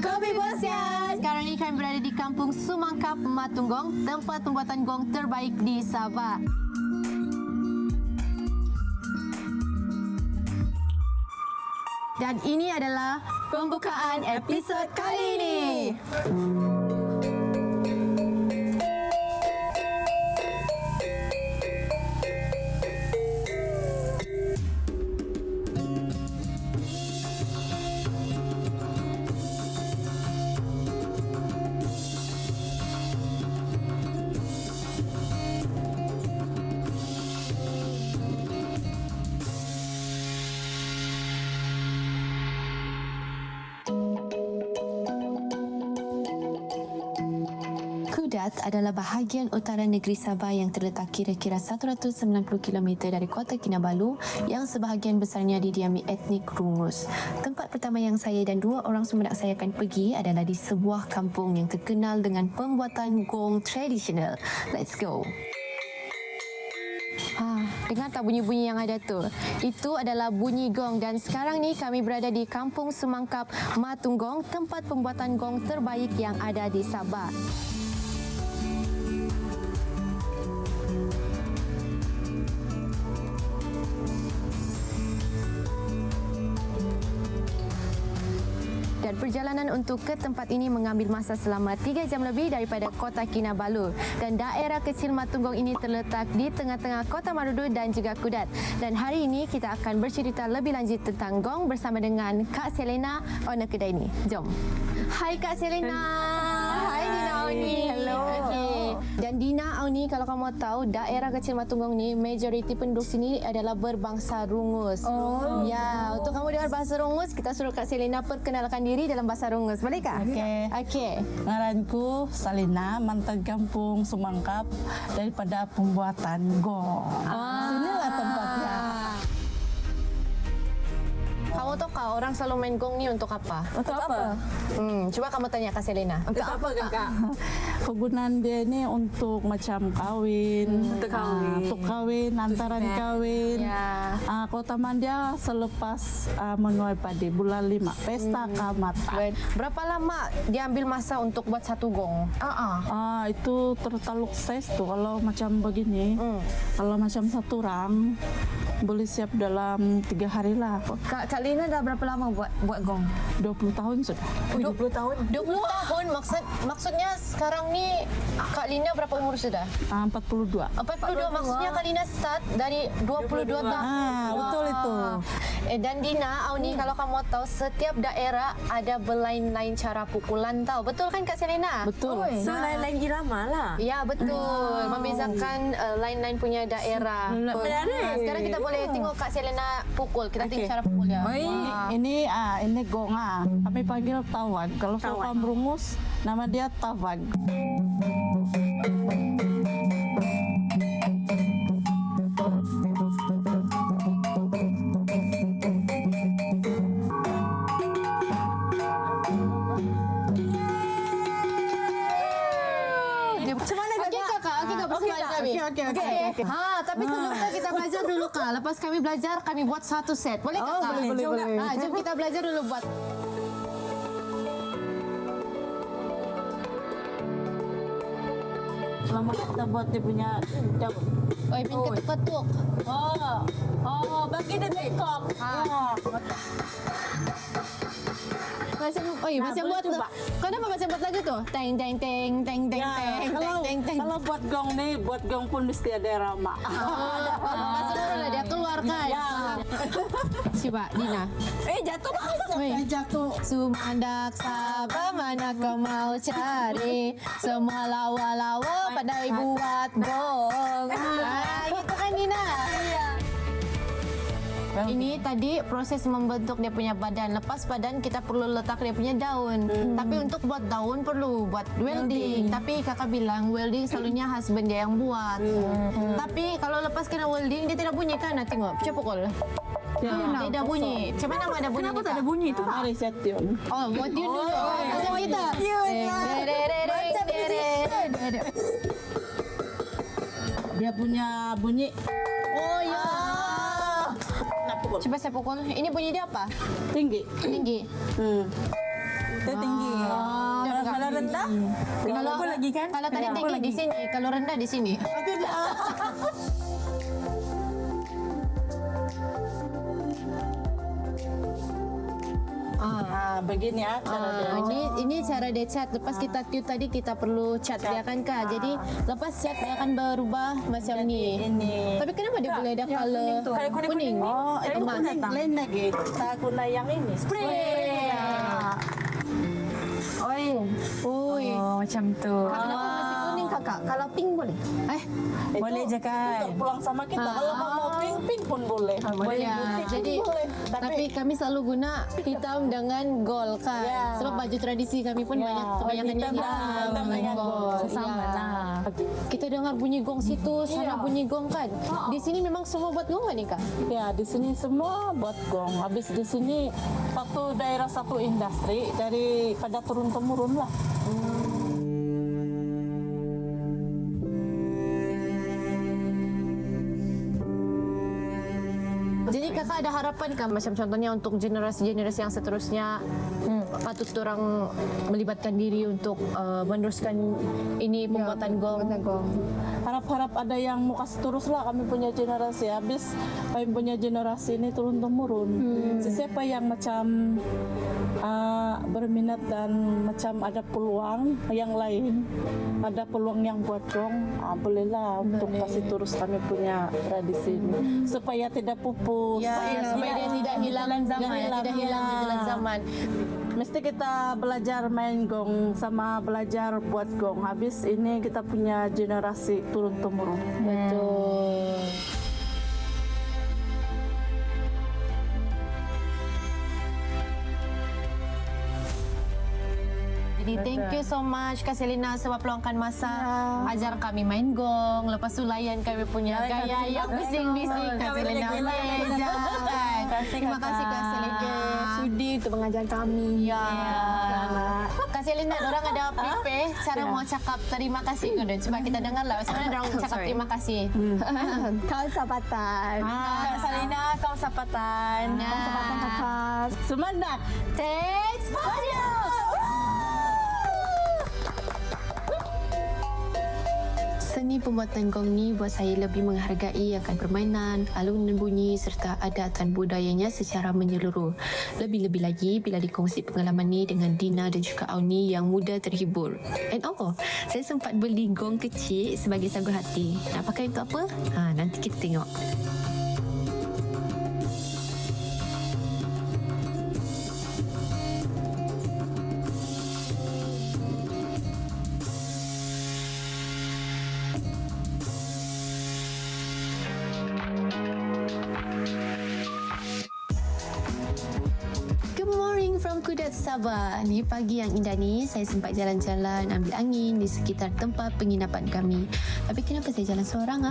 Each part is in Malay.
Kopi Bosnya. Sekarang ini kami berada di Kampung Sumangkap, Matunggong, tempat pembuatan gong terbaik di Sabah. Dan ini adalah pembukaan episod kali ini. Kudat adalah bahagian utara negeri Sabah yang terletak kira-kira 190 km dari kota Kinabalu yang sebahagian besarnya didiami etnik Rungus. Tempat pertama yang saya dan dua orang sumerak saya akan pergi adalah di sebuah kampung yang terkenal dengan pembuatan gong tradisional. Let's go! Dengar tak bunyi-bunyi yang ada tu? Itu adalah bunyi gong dan sekarang ni kami berada di Kampung Sumangkap, Matunggong, tempat pembuatan gong terbaik yang ada di Sabah. Dan perjalanan untuk ke tempat ini mengambil masa selama 3 jam lebih daripada kota Kinabalu. Dan daerah kecil Matunggong ini terletak di tengah-tengah kota Marudu dan juga Kudat. Dan hari ini kita akan bercerita lebih lanjut tentang gong bersama dengan Kak Selena, owner kedai ini. Jom. Hai Kak Selena. Hai Dina Auni. Hello. Okay. Dan Dina Auni, kalau kamu tahu, daerah kecil Matunggong ni majoriti penduduk sini adalah berbangsa Rungus. Oh. Ya, untuk kamu dengar bahasa Rungus, kita suruh Kak Selena perkenalkan diri dalam bahasa Rungus. Boleh kah? Okey. Okey. Ngaranku Salina, mantan kampung Sumangkap daripada pembuatan gong. Sinilah tempatnya. Kamu tahu kah orang selalu main gong ni untuk apa? Untuk apa? Coba kamu tanya Kak Selena. Untuk apa kakak? Kegunaan dia ni untuk macam kawin. Untuk kawin. Untuk kawin, antaran kawin. Ya. Kota Mandia selepas menuai padi bulan 5, pesta kamatan. Berapa lama dia ambil masa untuk buat satu gong? Itu tertaluk size tu. Kalau macam begini, kalau macam satu orang boleh siap dalam 3 hari lah. Kak Lina dah berapa lama buat gong? 20 tahun sudah. 20 tahun? 20 tahun. Maksudnya sekarang ni Kak Lina berapa umur sudah? 42. 42. Maksudnya Kak Lina start dari 22 tahun. Betul itu. Dan Dina, Auni, kalau kamu tahu setiap daerah ada berlain-lain cara pukulan tahu. Betul kan Kak Selena? Betul. So lain-lain irama lah. Ya, betul. Membezakan lain-lain punya daerah. Menarik. Sekarang kita boleh tengok Kak Selena pukul. Kita tengok cara pukul dia. Ini gong kami panggil tawag. Kalau kaum Rungus nama dia tawag. Okey. Tapi sebelumnya kita belajar dulu Kak. Lepas kami belajar, kami buat satu set. Boleh tak Kak? boleh. Jom kita belajar dulu buat. Selama kita buat dia punya daun. Oi, pin ketuk-ketuk. Bagi dia tekok. Macam buat tu. Kau kenapa macam buat lagu tu? Teng teng teng teng teng teng teng teng teng. Kalau buat gong ni, buat gong pun mesti ada irama. Masa dulu dia keluarkan. Coba Dina. Jatuh Jatuh. Sumandak Sabah mana kau mau cari, semua lawa-lawa pandai buat gong. Gitu kan Dina? Iya. Ini tadi proses membentuk dia punya badan. Lepas badan kita perlu letak dia punya daun. Tapi untuk buat daun perlu buat welding. Tapi kakak bilang welding selalunya husband dia yang buat. Tapi kalau lepas kena welding dia tidak bunyi kan? Nah, tengok, coba pukul. Tidak bunyi. Macam mana ada bunyi? Kenapa tak ada bunyi itu? Mari set tune. Oh, buat tune dulu. Macam kita. Dia punya bunyi. Oh ya. Nak pukul. Coba saya pukul. Ini bunyi dia apa? Tinggi. Tinggi. Dia tinggi. rendah. Kalau apa lagi kan? Kalau tadi tinggi di sini, kalau rendah di sini. Begini ya cara dia. Ini cara dia cat. Lepas kita tube tadi kita perlu cat dia kan Kak. Jadi lepas cat dia akan berubah macam ni. Ini. Tapi kenapa dia boleh ada color kuning? Oh, itu emas. kuning. Lain lagi. Kita guna yang ini. Spray. Oi. Oh, macam tu. Kenapa mesti kuning Kakak? Kalau pink boleh? Boleh je kan? Untuk pulang sama kita. Kalau mau pink pun boleh. Ya, jadi tapi kami selalu guna hitam dengan gold kan. Ya. Sebab baju tradisi kami pun banyak kebanyakan yang hitam dengan gold. Sama Ya. lah. Kita dengar bunyi gong situ, sana bunyi gong kan. Di sini memang semua buat gong kan ni Kak? Ya, di sini semua buat gong. Habis di sini satu daerah satu industri daripada turun temurun lah. Jadi kakak ada harapan kan macam contohnya untuk generasi-generasi yang seterusnya patut orang melibatkan diri untuk meneruskan ini pembuatan gong. Harap-harap ada yang mau kasih terus lah kami punya generasi. Habis kami punya generasi ini turun temurun. Siapa yang macam berminat dan macam ada peluang yang lain, ada peluang yang buat gong, bolehlah untuk kasih terus kami punya tradisi ini supaya tidak pupus. Supaya dia tidak hilang zaman, tidak hilang di dalam zaman. Mesti kita belajar main gong sama belajar buat gong. Habis ini kita punya generasi turun temurun. Betul. Jadi thank you so much Kak Selina sebab peluangkan masa ajar kami main gong. Lepas tu layan kami punya gaya yang bising-bising Kak Selina. Terima kasih Kak Selina. Sudi untuk mengajar kami. Ya. Kak Selina, orang ada prepare cara mau cakap terima kasih ke dia. Cuba kita dengar lah macam mana orang cakap terima kasih. Kau sapatan. Kak Salina, kau sapatan. Kau sapatan, kakak. Semangat. Thanks for you. Seni pembuatan gong ni buat saya lebih menghargai akan permainan, alunan bunyi serta adat dan budayanya secara menyeluruh. Lebih-lebih lagi bila dikongsi pengalaman ni dengan Dina dan juga Auni yang mudah terhibur. And saya sempat beli gong kecil sebagai sagu hati. Nak pakai untuk apa? Nanti kita tengok. From Kudat Sabah. Ni pagi yang indah ni saya sempat jalan-jalan ambil angin di sekitar tempat penginapan kami. Tapi kenapa saya jalan seorang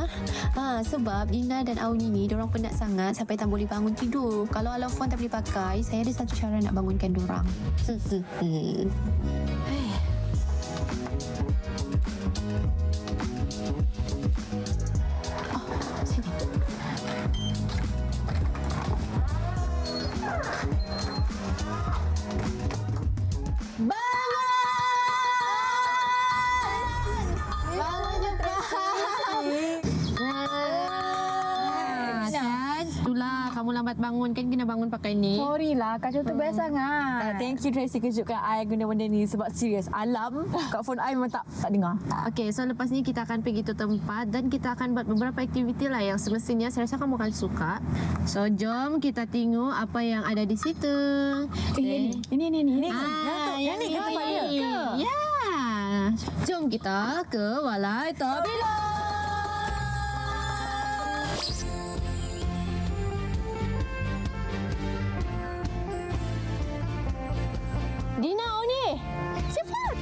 sebab Dina dan Auni ni diorang penat sangat sampai tak boleh bangun tidur. Kalau alafon tak boleh pakai, saya ada satu cara nak bangunkan diorang. Kamu lambat bangun kan kena bangun pakai ni. Sorry lah, Kak Contoh biasa sangat. Thank you Tracy kejutkan I guna benda ni sebab serius. Alam kat phone I memang tak dengar. Okay, so lepas ni kita akan pergi tu tempat dan kita akan buat beberapa aktiviti lah yang semestinya saya rasa kamu akan suka. So jom kita tengok apa yang ada di situ. Ini. Yang ni ke? Ya. Jom kita ke Walai Tobilo. Dina, Oni, cepat!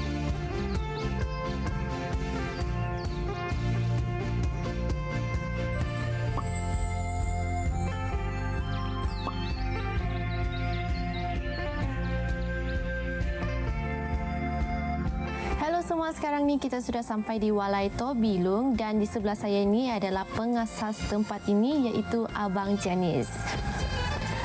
Halo semua, sekarang ni kita sudah sampai di Walai Tobilung dan di sebelah saya ni adalah pengasas tempat ini iaitu Abang Janice.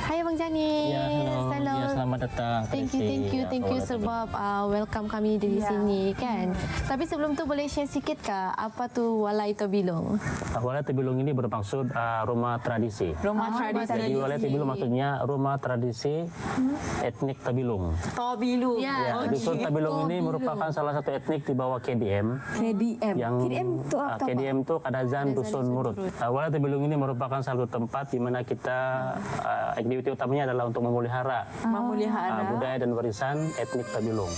Hai Hai Abang Janis. Ya, hello. Ya, selamat datang. Thank you sebab welcome kami di sini kan. Tapi sebelum tu boleh share sikit kah apa tu Walai Tobilong? Walai Tobilong ini bermaksud rumah tradisi. Rumah tradisi. Jadi Walai Tobilong maksudnya rumah tradisi etnik Tobilong. Tobilong. Ya, dusun Tobilong ini merupakan salah satu etnik di bawah KDM. KDM. Yang KDM tu apa? KDM itu Kadazan Dusun Murut. Walai Tobilong ini merupakan salah satu tempat di mana kita aktiviti utamanya adalah untuk memelihara budaya dan warisan etnik Tobilong.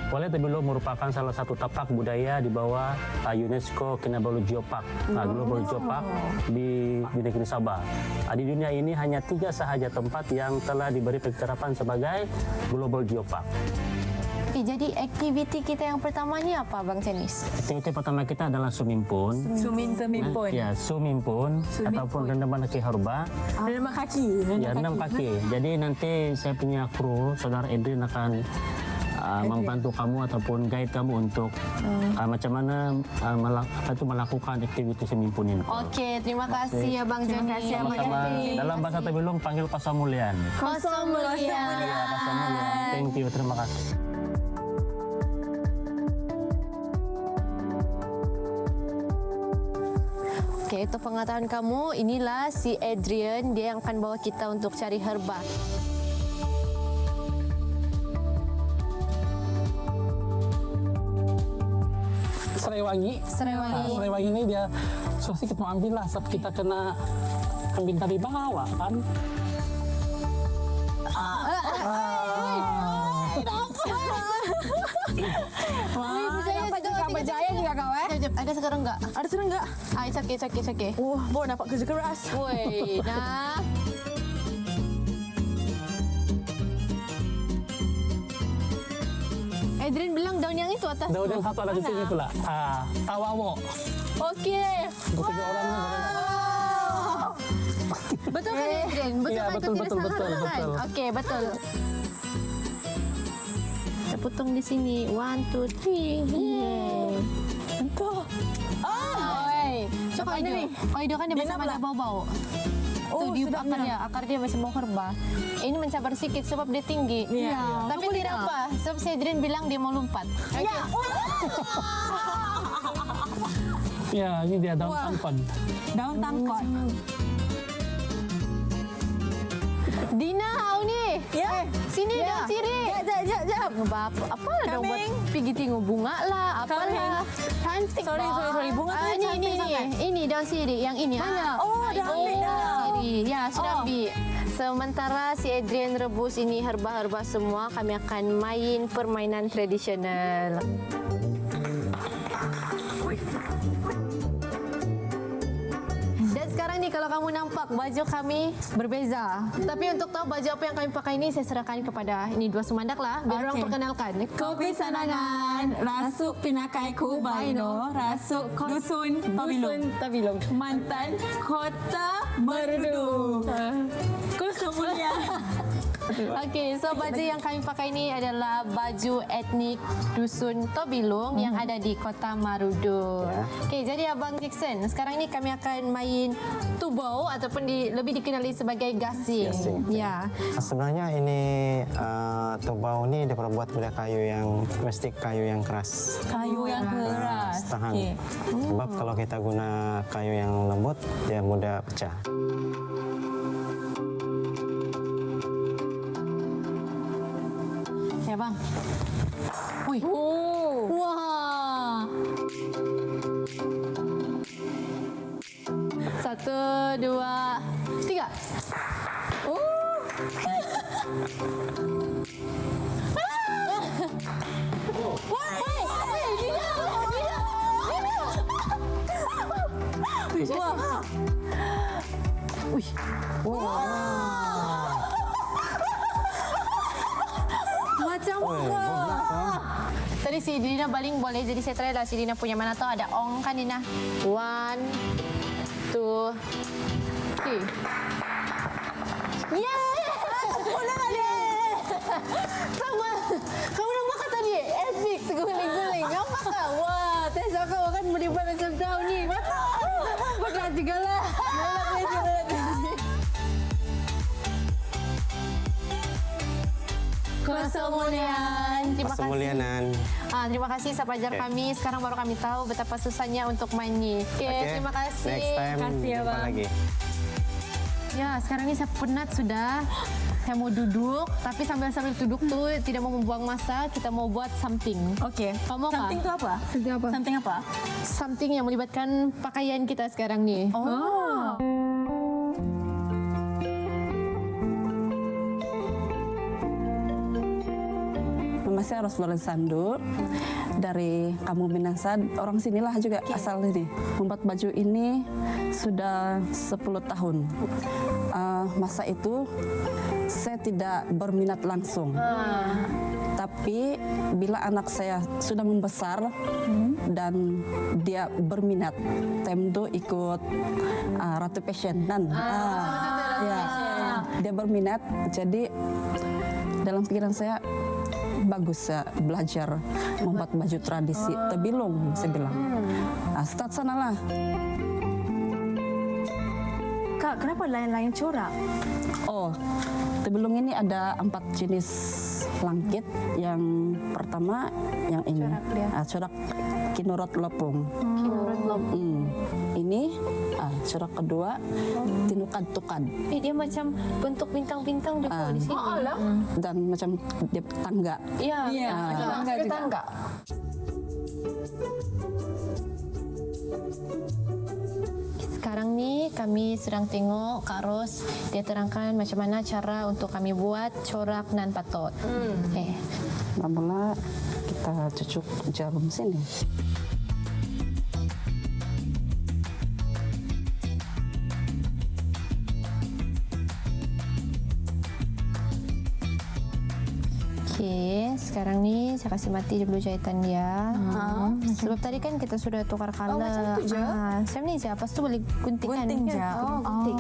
Walai Tobilong merupakan salah satu tapak budaya di bawah UNESCO Kinabalu Geopark, Global Geopark di negeri Sabah. Di dunia ini hanya 3 sahaja tempat yang telah diberi penerapan sebagai Global Geopark. Jadi aktiviti kita yang pertama ni apa Abang Janis? Aktiviti pertama kita adalah sumimpun. Sumimpun. Ya, sumimpun ataupun rendaman kaki herba. Rendaman kaki. Ya, rendam kaki. Jadi nanti saya punya kru, Saudara Edrin akan membantu kamu ataupun guide kamu untuk macam mana melakukan aktiviti sumimpun ini. Okey, terima kasih Abang Janis. Sama-sama. Dalam bahasa Tobilong panggil Pasamulian. Pasamulian. Ya, Pasamulian. Thank you, terima kasih. Okey, itu pengetahuan kamu. Inilah si Adrian, dia yang akan bawa kita untuk cari herba. Serai wangi ini dia susah kita mau ambil lah, sebab kita kena ambil dari bawah kan. Berjaya juga kau Jap, ada sekarang enggak? Ada serang enggak? It's okay. Boleh dapat kerja keras. Woi, nah. Adrian bilang daun yang itu atas. Daun yang satu ada di sini pula. Tawawo. Okey. Untuk 3 orang ni. Betul kan Adrian? Betul Ya, kan? betul. Okey, betul. Kita potong di sini. 1, 2, 3. Entah. Coba ini. Oh, itu kan dia masih ada bau-bau. Oh, Tuh, akar dia masih bau herba. Ini mencabar sikit sebab dia tinggi. Ya. Tapi tidak apa. Sebab si Adrian bilang dia mau lompat. Ya. Ya, ini dia daun tangkon. Daun tangkon. Dina, ni. Ya. Sini daun sirih. Jap. Apa lah daun buat pergi tengok bunga lah. Apalah. Cantik. Sorry. Bunga tu cantik sangat. Ini daun sirih. Yang ini. Mana? Oh, dah ambil dah. Sirih. Ya, sudah ambil. Sementara si Adrian rebus ini herba-herba semua, kami akan main permainan tradisional. Dan sekarang ni kalau kamu nampak baju kami berbeza. Tapi untuk tahu baju apa yang kami pakai ini, saya serahkan kepada ini 2 sumandak lah. Biar orang perkenalkan. Kopi Sanangan, Rasuk Pinakai Kubaino, Rasuk Dusun Tobilong, Mantan Kota Merdu. Kemudian Okey, so baju yang kami pakai ini adalah baju etnik Dusun Tobilong yang ada di Kota Marudu. Okey, jadi Abang Jackson, sekarang ini kami akan main tubau ataupun lebih dikenali sebagai gasing. Ya. Sebenarnya ini tubau ini diperbuat dari kayu yang plastik, kayu yang keras. kayu yang keras. Tahan. Okey. Sebab kalau kita guna kayu yang lembut, dia mudah pecah. Ya, Bang. Wih. Wah. 1, 2, 3. Macam tadi si Dina baling boleh, jadi saya try lah si Dina punya. Mana tahu ada ong kan Dina. 1, 2, 3. Sama. Kamu nampak kan tadi? Epic, terguling-guling. Nampak tak? Wah, Saya sangka akan menimbul macam tahu ni. Berat juga lah. Kesemuliaan. Terima kasih. Kemulianan. Terima kasih Sap ajar kami. Sekarang baru kami tahu betapa susahnya untuk main ni. Terima kasih. Next time jumpa lagi. Ya, sekarang ni saya penat sudah. Saya mau duduk, tapi sambil duduk tu tidak mau membuang masa, kita mau buat something. Okey. Kamu apa? Something tu apa? Something apa? Something yang melibatkan pakaian kita sekarang ni. Oh. Nama saya Roslolen Sandu dari Kampung Minahasa. Orang sinilah juga asal ini. Membuat baju ini sudah 10 tahun. Masa itu saya tidak berminat langsung. Tapi bila anak saya sudah membesar dan dia berminat, time itu ikut Ratu Fashion dan ya, dia berminat. Jadi dalam pikiran saya bagus ya belajar membuat baju tradisi Tebilung, saya bilang. Start sanalah. Kak, kenapa lain-lain corak? Oh, Tebilung ini ada 4 jenis langkit. Yang pertama yang ini, corak Kinurut Lopung. Kinurut Lopung. Ini corak kedua Tinukad Tukad. Dia macam bentuk bintang-bintang juga di sini. Dan macam dia tangga. Iya, ada tangga. Sekarang ni kami sedang tengok Kak Ros, dia terangkan macam mana cara untuk kami buat corak nan patot. Mula kita cucuk jarum sini. Okey, sekarang ni saya kasih mati dulu jahitan dia. Sebab tadi kan kita sudah tukar color. macam tu je? Macam ni je. Lepas tu boleh guntingkan. Gunting je. Gunting.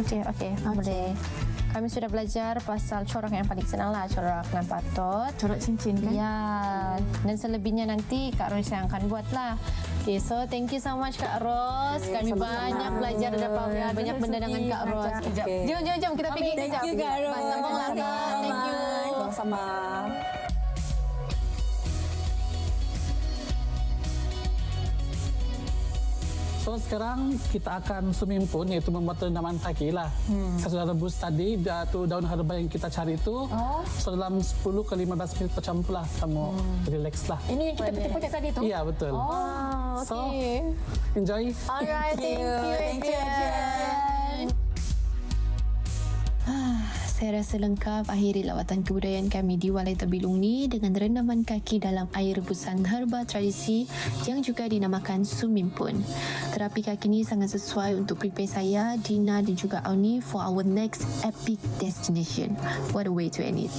Okey, boleh. Kami sudah belajar pasal corak yang paling senang lah, corak nan patot. Corak cincin kan? Ya, dan selebihnya nanti Kak Ros yang akan buat lah. Okay, so thank you so much Kak Ros. Kami banyak belajar dan dapat banyak benda dengan Kak Ros. Jom kita pergi kejap. Thank you Kak Ros. Sambung lagi. Thank you. Sama. So sekarang kita akan sumimpun yaitu membuat rendaman kaki lah. Saya sudah rebus tadi tu daun herba yang kita cari itu. So dalam 10 ke 15 menit tercampur lah. Kamu relax lah. Ini yang kita petik-petik tadi tu? Iya betul. So enjoy. Alright, thank you. Saya rasa lengkap akhiri lawatan kebudayaan kami di Walai Tebilung ni dengan rendaman kaki dalam air rebusan herba tradisi yang juga dinamakan sumimpun. Terapi kaki ni sangat sesuai untuk prepare saya, Dina dan juga Auni for our next epic destination. What a way to end it.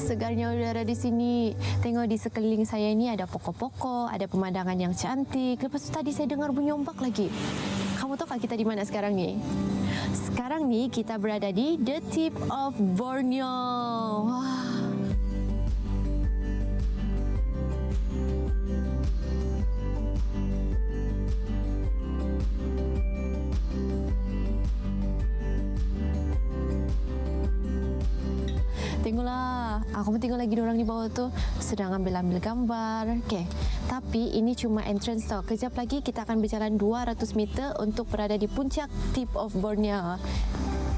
Segarnya udara di sini. Tengok di sekeliling saya ini ada pokok-pokok, ada pemandangan yang cantik. Lepas tu tadi saya dengar bunyi ombak lagi. Kamu tahu tak kita di mana sekarang ni? Sekarang ni kita berada di The Tip of Borneo. Wah. Tengoklah, aku tengok lagi orang di bawah tu sedang ambil gambar. Okey. Tapi ini cuma entrance tau. Kejap lagi kita akan berjalan 200 meter untuk berada di puncak Tip of Borneo.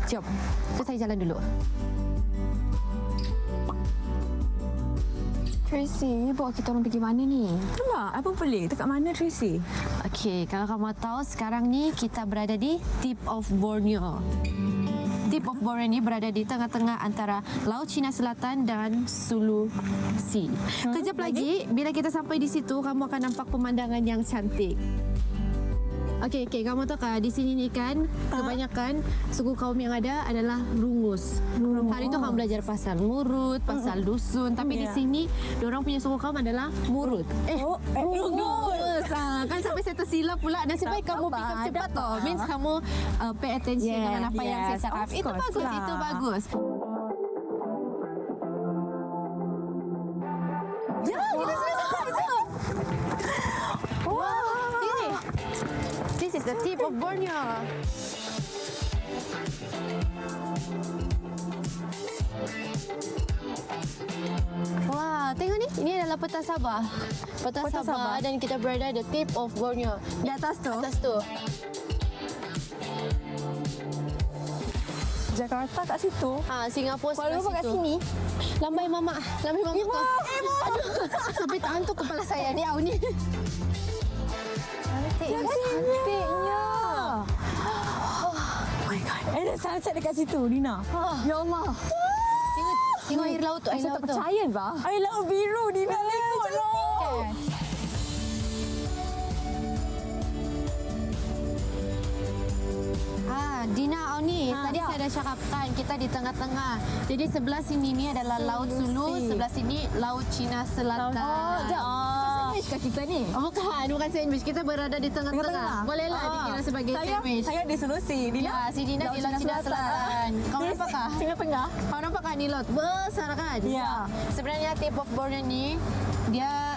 Jom, kita jalan dulu. Tracy, bawa kita orang pergi mana ni? Itulah, apa boleh? Dekat mana Tracy? Okey, kalau kamu tahu sekarang ni kita berada di Tip of Borneo. Tip of Borneo ini berada di tengah-tengah antara Laut Cina Selatan dan Sulu Sea. Kejap lagi, bila kita sampai di situ, kamu akan nampak pemandangan yang cantik. Okey, kamu tahu kan di sini ni kan kebanyakan suku kaum yang ada adalah Rungus. Hari itu kamu belajar pasal Murut, pasal Dusun, tapi di sini diorang punya suku kaum adalah Murut. Rungus. bagus. Kan sampai saya tersilap pula. Nasib baik kamu pick up cepat toh. Means kamu pay attention dengan apa yang saya cakap. of Itu course bagus, lah. itu bagus. Ya, kita sudah sampai tu. Wow. Ini. This is the tip of Borneo. Wah, tengok ni. Ini adalah peta Sabah. Peta Sabah dan kita berada di tip of Borneo. Di atas tu. Atas tu. Jakarta kat situ. Singapura Kuala Lumpur kat situ. sini. Lambai mama. Lambai mama tu. Aduh. Sampai terhantuk kepala saya ni. Au ni. Cantiknya. Oh my God. Ada sunset dekat situ, Dina. Ya Allah. Tengok air laut tu. Air Saya laut tak tu. percaya, bah. Air laut biru, Dina. Tengok lah. Dina, ni tadi saya dah cakapkan kita di tengah-tengah. Jadi sebelah sini ni adalah Laut Sulu, sebelah sini Laut Cina Selatan. Sandwich kat kita ni. Bukan sandwich. Kita berada di tengah-tengah. Bolehlah dikira sebagai sandwich. Saya di Sulawesi. Ya, si Dina di Laut Cina Selatan. Kau nampakkah? Tengah-tengah. Kau nampakkah ni laut besar kan? Ya. Sebenarnya tip of Borneo ni dia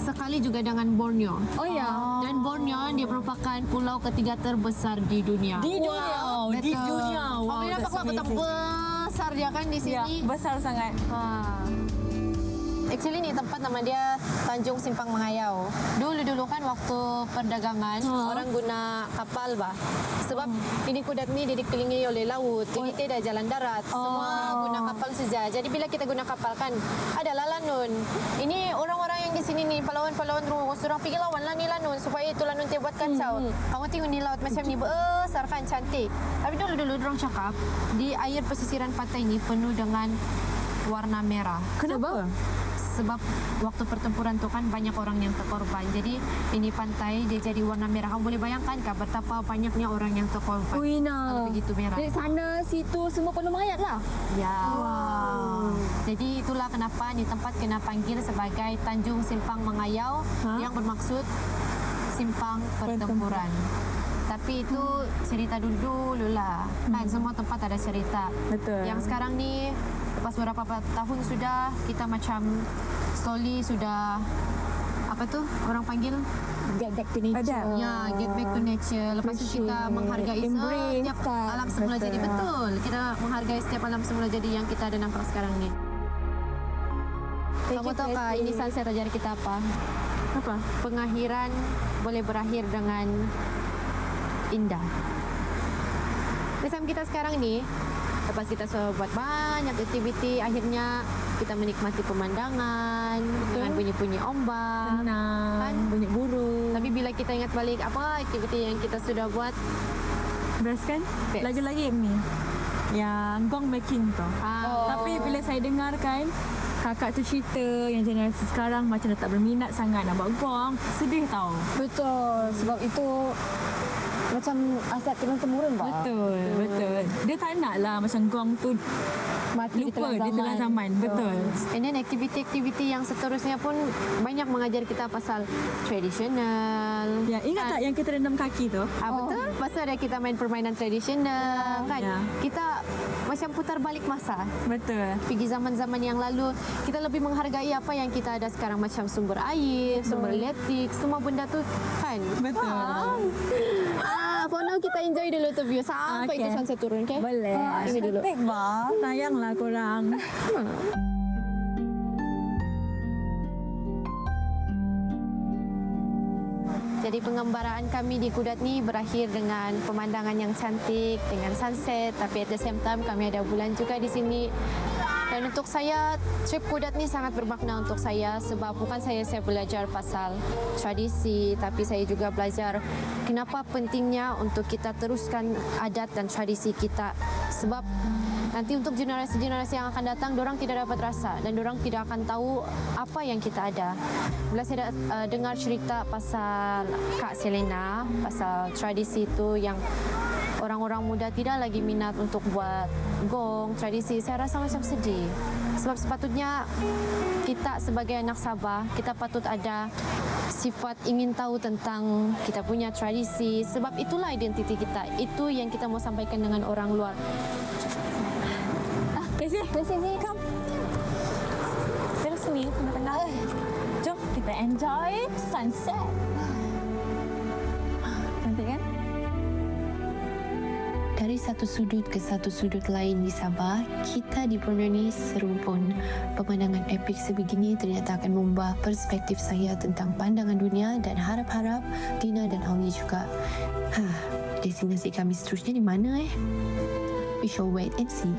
sekali juga dengan Borneo. Oh ya. Dan Borneo dia merupakan pulau ketiga terbesar di dunia. Di dunia. Di Betul. dunia. Kau boleh nampak lah betapa besar dia kan di Ya, sini. besar sangat. Actually ni tempat nama dia Tanjung Simpang Mengayau. Dulu kan waktu perdagangan orang guna kapal bah. Sebab ini Kudat ni dikelilingi oleh laut. Ini tidak jalan darat. Semua guna kapal saja. Jadi bila kita guna kapal kan adalah lanun. Ini orang-orang yang di sini ni pahlawan-pahlawan rumus orang pergi lawan lah ni lanun supaya itu lanun dia buat kacau. Kamu tengok ni laut macam ni besar kan cantik. Tapi dulu orang cakap di air pesisiran pantai ni penuh dengan warna merah. Kenapa? Sebab waktu pertempuran tu kan banyak orang yang terkorban. Jadi ini pantai dia jadi warna merah. Kamu boleh bayangkan kah betapa banyaknya orang yang terkorban. Uina. Kalau begitu merah. Dari sana, situ semua penuh mayat lah. Ya. Wow. Jadi itulah kenapa ni tempat kena panggil sebagai Tanjung Simpang Mengayau yang bermaksud simpang pertempuran. Tapi itu cerita dulu lah. Kan semua tempat ada cerita. Betul. Yang sekarang ni lepas beberapa tahun sudah kita macam slowly sudah apa tu orang panggil Get back to nature. ya get back to nature. Lepas tu kita menghargai embrace setiap kan. alam semula Betul. jadi betul. Kita menghargai setiap alam semula jadi yang kita ada nampak sekarang ni. Kamu tahu kah ini sunset ajar kita apa? Apa? Pengakhiran boleh berakhir dengan indah. Macam kita sekarang ni, lepas kita sudah buat banyak aktiviti, akhirnya kita menikmati pemandangan dengan bunyi-bunyi ombak. Tenang, bunyi burung. Tapi bila kita ingat balik apa aktiviti yang kita sudah buat, Best kan? Best. Lagi-lagi ni yang gong making tu. Tapi bila saya dengar kan kakak tu cerita yang generasi sekarang macam dah tak berminat sangat nak buat gong, sedih tau. Betul, sebab itu macam aset turun-temurun, Pak. Betul. Dia tak nak lah macam gong tu Mati lupa di tengah zaman. Betul. and then aktiviti-aktiviti yang seterusnya pun banyak mengajar kita pasal tradisional. Ya, ingat tak yang kita rendam kaki tu? Betul. Pasal ada kita main permainan tradisional kan. Ya. Kita macam putar balik masa. Betul. Pergi zaman-zaman yang lalu, kita lebih menghargai apa yang kita ada sekarang macam sumber air, sumber elektrik, semua benda tu kan. Betul. For now kita enjoy dulu tu view sampai itu sunset turun, okay? Boleh. Ini dulu. Cantik bah. Sayanglah korang. Jadi pengembaraan kami di Kudat ni berakhir dengan pemandangan yang cantik, dengan sunset, tapi at the same time kami ada bulan juga di sini. Dan untuk saya, trip Kudat ni sangat bermakna untuk saya sebab bukan saya belajar pasal tradisi, tapi saya juga belajar kenapa pentingnya untuk kita teruskan adat dan tradisi kita. Sebab nanti untuk generasi-generasi yang akan datang, dorang tidak dapat rasa dan dorang tidak akan tahu apa yang kita ada. Bila saya dengar cerita pasal Kak Selena, pasal tradisi itu yang orang-orang muda tidak lagi minat untuk buat gong, tradisi, saya rasa macam sedih. Sebab sepatutnya kita sebagai anak Sabah, kita patut ada sifat ingin tahu tentang kita punya tradisi. Sebab itulah identiti kita. Itu yang kita mau sampaikan dengan orang luar. Kasih. Come. Terus ni tengah-tengah. Jom kita enjoy sunset. Cantik kan? Dari satu sudut ke satu sudut lain di Sabah, kita dipenuhi serumpun. Pemandangan epik sebegini ternyata akan mengubah perspektif saya tentang pandangan dunia dan harap-harap Dina dan Alni juga. Destinasi kami seterusnya di mana? We shall wait and see.